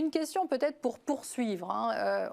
une question peut-être pour poursuivre.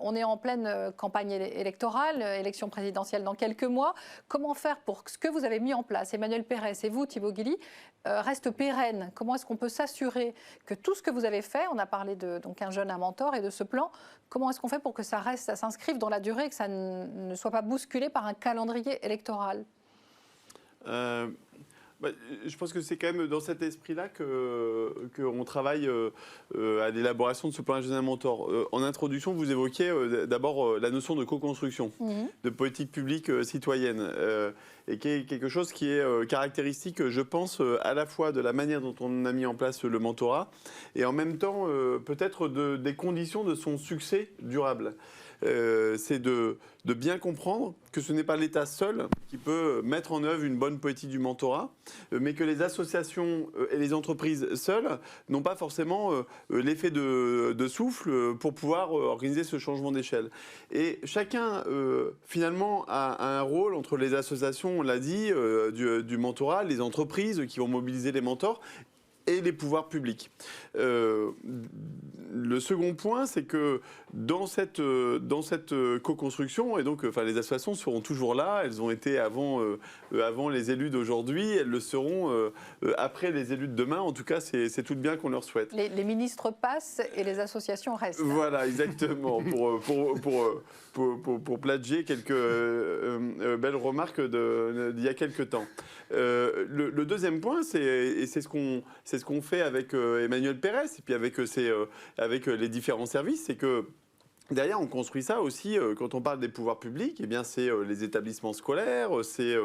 On est en pleine campagne électorale, élection présidentielle dans quelques mois. Comment faire pour que ce que vous avez mis en place, Emmanuel Pérès et vous, Thibaut Guilly, reste pérenne? Comment est-ce qu'on peut s'assurer que tout ce que vous avez fait, on a parlé de donc un jeune, un mentor et de ce plan, comment est-ce qu'on fait pour que ça reste, ça s'inscrive dans la durée et que ça ne soit pas bousculé par un calendrier électoral? Je pense que c'est quand même dans cet esprit-là qu'on travaille à l'élaboration de ce plan Jeune Mentor. En introduction, vous évoquiez d'abord la notion de co-construction, de politique publique citoyenne, et qui est quelque chose qui est caractéristique, je pense, à la fois de la manière dont on a mis en place le mentorat et en même temps peut-être des conditions de son succès durable. C'est de bien comprendre que ce n'est pas l'État seul qui peut mettre en œuvre une bonne politique du mentorat, mais que les associations et les entreprises seules n'ont pas forcément l'effet de souffle pour pouvoir organiser ce changement d'échelle. Et chacun, finalement, a un rôle entre les associations, on l'a dit, du mentorat, les entreprises qui vont mobiliser les mentors, et les pouvoirs publics. Le second point, c'est que dans cette co-construction, et donc les associations seront toujours là, elles ont été avant les élus d'aujourd'hui, elles le seront après les élus de demain. En tout cas, c'est tout le bien qu'on leur souhaite. Les ministres passent et les associations restent. Voilà, exactement, pour plagier quelques belles remarques d'il y a quelques temps. Le deuxième point, c'est ce qu'on fait avec Emmanuel Pérès et puis avec les différents services, c'est que derrière, on construit ça aussi, quand on parle des pouvoirs publics, eh bien, c'est les établissements scolaires, c'est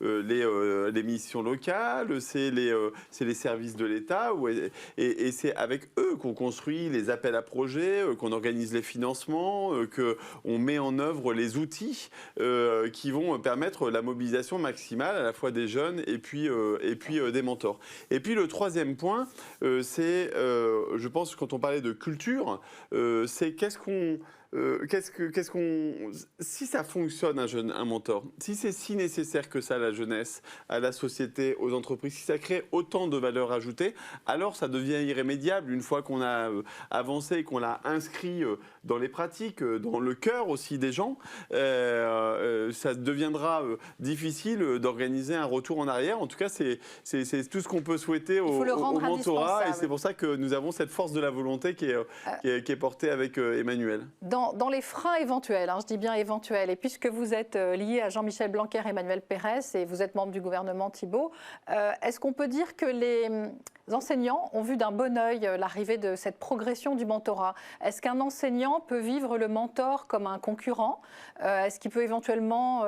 les missions locales, c'est les services de l'État, et c'est avec eux qu'on construit les appels à projets, qu'on organise les financements, qu'on met en œuvre les outils qui vont permettre la mobilisation maximale à la fois des jeunes et puis des mentors. Et puis le troisième point, c'est, je pense, quand on parlait de culture, c'est si ça fonctionne un mentor, si c'est si nécessaire que ça à la jeunesse, à la société, aux entreprises, si ça crée autant de valeur ajoutée, alors ça devient irrémédiable une fois qu'on a avancé, qu'on l'a inscrit dans les pratiques, dans le cœur aussi des gens. Ça deviendra difficile d'organiser un retour en arrière. En tout cas, c'est tout ce qu'on peut souhaiter au mentorat, et c'est pour ça que nous avons cette force de la volonté qui est portée avec Emmanuel. Dans les freins éventuels, je dis bien éventuels, et puisque vous êtes lié à Jean-Michel Blanquer et Emmanuel Pérès, et vous êtes membre du gouvernement, Thibaut, est-ce qu'on peut dire que les enseignants ont vu d'un bon œil l'arrivée de cette progression du mentorat? Est-ce qu'un enseignant peut vivre le mentor comme un concurrent? Est-ce qu'il peut éventuellement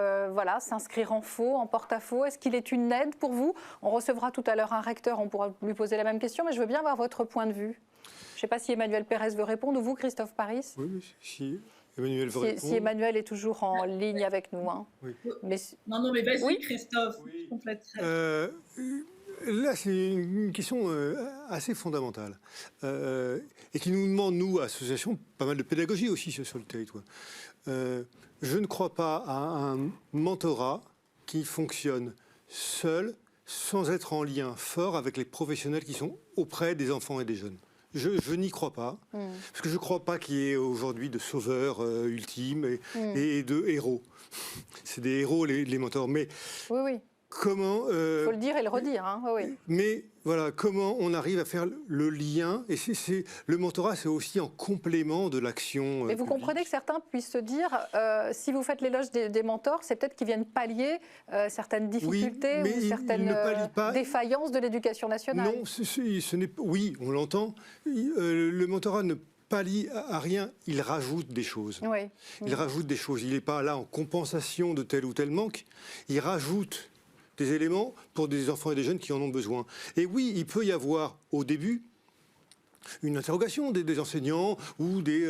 s'inscrire en faux, en porte-à-faux? Est-ce qu'il est une aide pour vous? On recevra tout à l'heure un recteur, on pourra lui poser la même question, mais je veux bien avoir votre point de vue. Je ne sais pas si Emmanuel Pérès veut répondre, ou vous, Christophe Paris? Oui, si Emmanuel veut répondre. Si Emmanuel est toujours en ligne avec nous. Oui. Non, mais vas-y, oui. Christophe. Oui. Complète. Là, c'est une question assez fondamentale et qui nous demande, nous, associations, pas mal de pédagogie aussi sur le territoire. Je ne crois pas à un mentorat qui fonctionne seul, sans être en lien fort avec les professionnels qui sont auprès des enfants et des jeunes. Je n'y crois pas, parce que je ne crois pas qu'il y ait aujourd'hui de sauveurs ultimes et de héros. C'est des héros, les mentors. Mais oui. Comment... Il faut le dire et le redire. Oui. Mais voilà, comment on arrive à faire le lien? Et le mentorat, c'est aussi en complément de l'action. Mais vous comprenez que certains puissent se dire, si vous faites l'éloge des mentors, c'est peut-être qu'ils viennent pallier certaines difficultés ou certaines défaillances de l'éducation nationale. Non, ce n'est pas... Oui, on l'entend. Le mentorat ne pallie à rien, il rajoute des choses. Oui. Il rajoute des choses. Il n'est pas là en compensation de tel ou tel manque. Il rajoute des éléments pour des enfants et des jeunes qui en ont besoin. Et oui, il peut y avoir au début une interrogation des enseignants ou des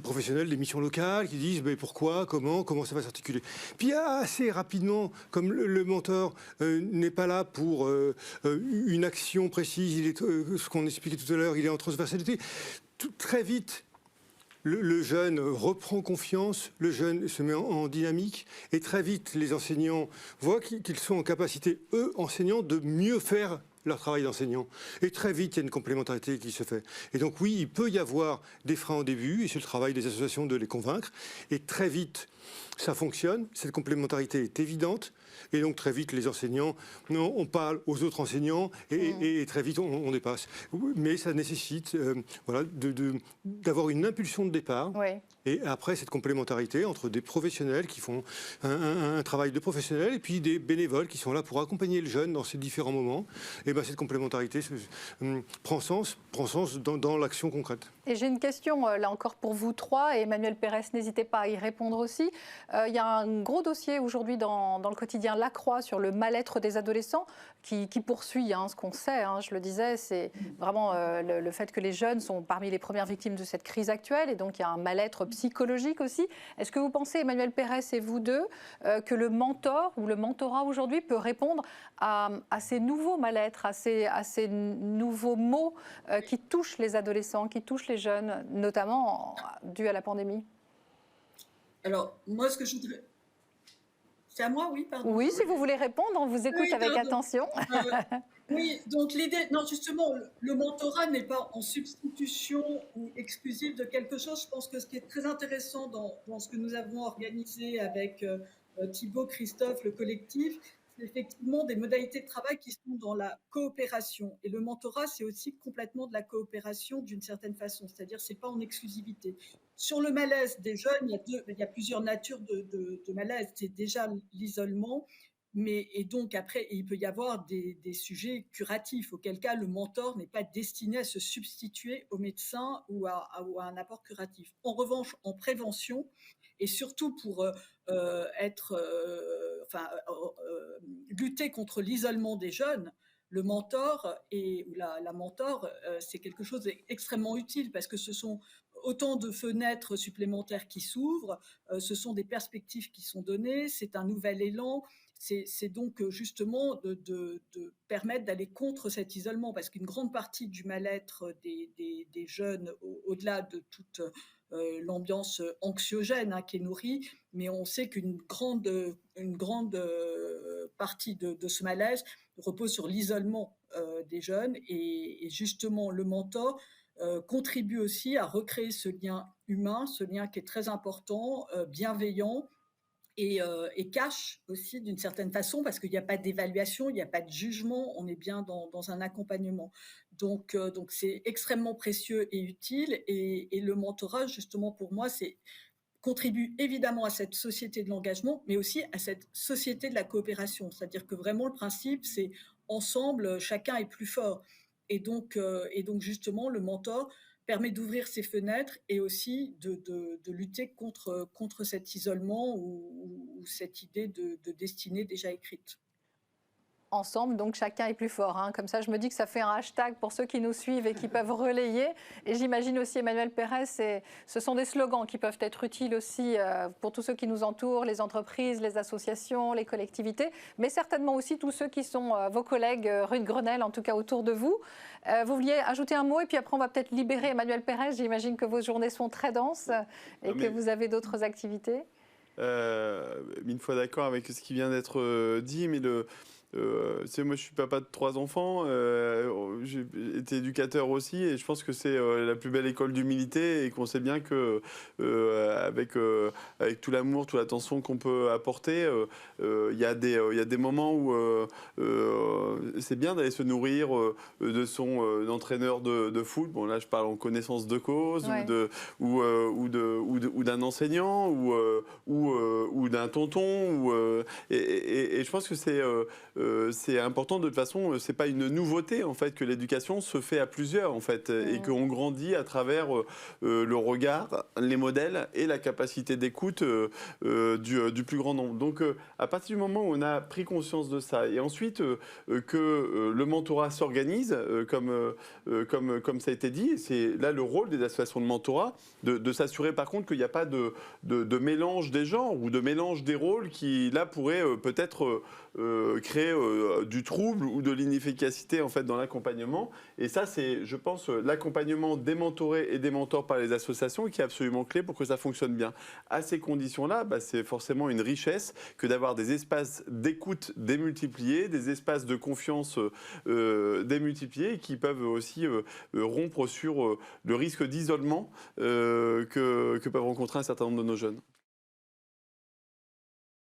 professionnels des missions locales qui disent pourquoi, comment ça va s'articuler. Puis assez rapidement, comme le mentor n'est pas là pour une action précise, ce qu'on expliquait tout à l'heure, il est en transversalité, très vite, le jeune reprend confiance, le jeune se met en dynamique, et très vite, les enseignants voient qu'ils sont en capacité, eux, enseignants, de mieux faire leur travail d'enseignant. Et très vite, il y a une complémentarité qui se fait. Et donc oui, il peut y avoir des freins au début, et c'est le travail des associations de les convaincre. Et très vite, ça fonctionne, cette complémentarité est évidente. Et donc très vite, les enseignants, on parle aux autres enseignants et très vite, on dépasse. Mais ça nécessite d'avoir une impulsion de départ. Oui. Et après, cette complémentarité entre des professionnels qui font un travail de professionnels et puis des bénévoles qui sont là pour accompagner le jeune dans ces différents moments. Et ben, cette complémentarité prend sens dans l'action concrète. Et j'ai une question, là encore, pour vous trois, et Emmanuel Pérès, n'hésitez pas à y répondre aussi. Il y a un gros dossier aujourd'hui dans le quotidien La Croix sur le mal-être des adolescents qui poursuit ce qu'on sait, je le disais, c'est vraiment le fait que les jeunes sont parmi les premières victimes de cette crise actuelle, et donc il y a un mal-être psychologique aussi. Est-ce que vous pensez, Emmanuel Pérès et vous deux, que le mentor ou le mentorat aujourd'hui peut répondre à ces nouveaux mal-être, à ces nouveaux maux qui touchent les adolescents, qui touchent les jeunes, notamment dû à la pandémie? Alors, moi, ce que je voudrais... C'est à moi, oui, pardon. Oui, si vous voulez répondre, on vous écoute avec attention. Oui, donc l'idée... Non, justement, le mentorat n'est pas en substitution ou exclusif de quelque chose. Je pense que ce qui est très intéressant dans ce que nous avons organisé avec Thibaut, Christophe, le collectif, c'est effectivement des modalités de travail qui sont dans la coopération. Et le mentorat, c'est aussi complètement de la coopération d'une certaine façon, c'est-à-dire c'est pas en exclusivité. Sur le malaise des jeunes, il y a plusieurs natures de malaise. C'est déjà l'isolement, et donc après, il peut y avoir des sujets curatifs, auquel cas le mentor n'est pas destiné à se substituer au médecin ou à un apport curatif. En revanche, en prévention, et surtout pour lutter contre l'isolement des jeunes, le mentor ou la mentor, c'est quelque chose d'extrêmement utile parce que ce sont autant de fenêtres supplémentaires qui s'ouvrent, ce sont des perspectives qui sont données, c'est un nouvel élan. C'est donc justement de permettre d'aller contre cet isolement, parce qu'une grande partie du mal-être des jeunes, au-delà de toute l'ambiance anxiogène qui est nourrie, mais on sait qu'une grande partie de ce malaise repose sur l'isolement des jeunes, et justement le mentor contribue aussi à recréer ce lien humain, ce lien qui est très important, bienveillant, et cache aussi d'une certaine façon, parce qu'il n'y a pas d'évaluation, il n'y a pas de jugement, on est bien dans un accompagnement. Donc c'est extrêmement précieux et utile, et le mentorat, justement, pour moi, contribue évidemment à cette société de l'engagement, mais aussi à cette société de la coopération. C'est-à-dire que vraiment, le principe, c'est ensemble, chacun est plus fort. Et donc justement, le mentor permet d'ouvrir ces fenêtres et aussi de lutter contre cet isolement ou cette idée de destinée déjà écrite. Ensemble, donc chacun est plus fort. Comme ça, je me dis que ça fait un hashtag pour ceux qui nous suivent et qui peuvent relayer. Et j'imagine aussi, Emmanuel Pérès, ce sont des slogans qui peuvent être utiles aussi pour tous ceux qui nous entourent, les entreprises, les associations, les collectivités, mais certainement aussi tous ceux qui sont vos collègues rue de Grenelle, en tout cas autour de vous. Vous vouliez ajouter un mot et puis après on va peut-être libérer Emmanuel Pérès. J'imagine que vos journées sont très denses et que vous avez d'autres activités. Une fois d'accord avec ce qui vient d'être dit, mais moi, je suis papa de 3 enfants, j'ai été éducateur aussi, et je pense que c'est la plus belle école d'humilité, et qu'on sait bien que avec tout l'amour, toute l'attention qu'on peut apporter, il y a des moments où c'est bien d'aller se nourrir de son entraîneur de foot. Bon, là, je parle en connaissance de cause, ouais. ou d'un enseignant, ou d'un tonton, et je pense que c'est important. De toute façon, c'est pas une nouveauté en fait que l'éducation se fait à plusieurs en fait, et qu'on grandit à travers le regard, les modèles et la capacité d'écoute du plus grand nombre. Donc à partir du moment où on a pris conscience de ça, et ensuite que le mentorat s'organise, comme ça a été dit. C'est là le rôle des associations de mentorat, de s'assurer par contre qu'il n'y a pas de mélange des genres ou de mélange des rôles qui, là, pourrait peut-être créer du trouble ou de l'inefficacité en fait, dans l'accompagnement. Et ça, c'est, je pense, l'accompagnement des mentorés et des mentors par les associations qui est absolument clé pour que ça fonctionne bien. À ces conditions-là, c'est forcément une richesse que d'avoir des espaces d'écoute démultipliés, des espaces de confiance démultipliés qui peuvent aussi rompre sur le risque d'isolement que peuvent rencontrer un certain nombre de nos jeunes.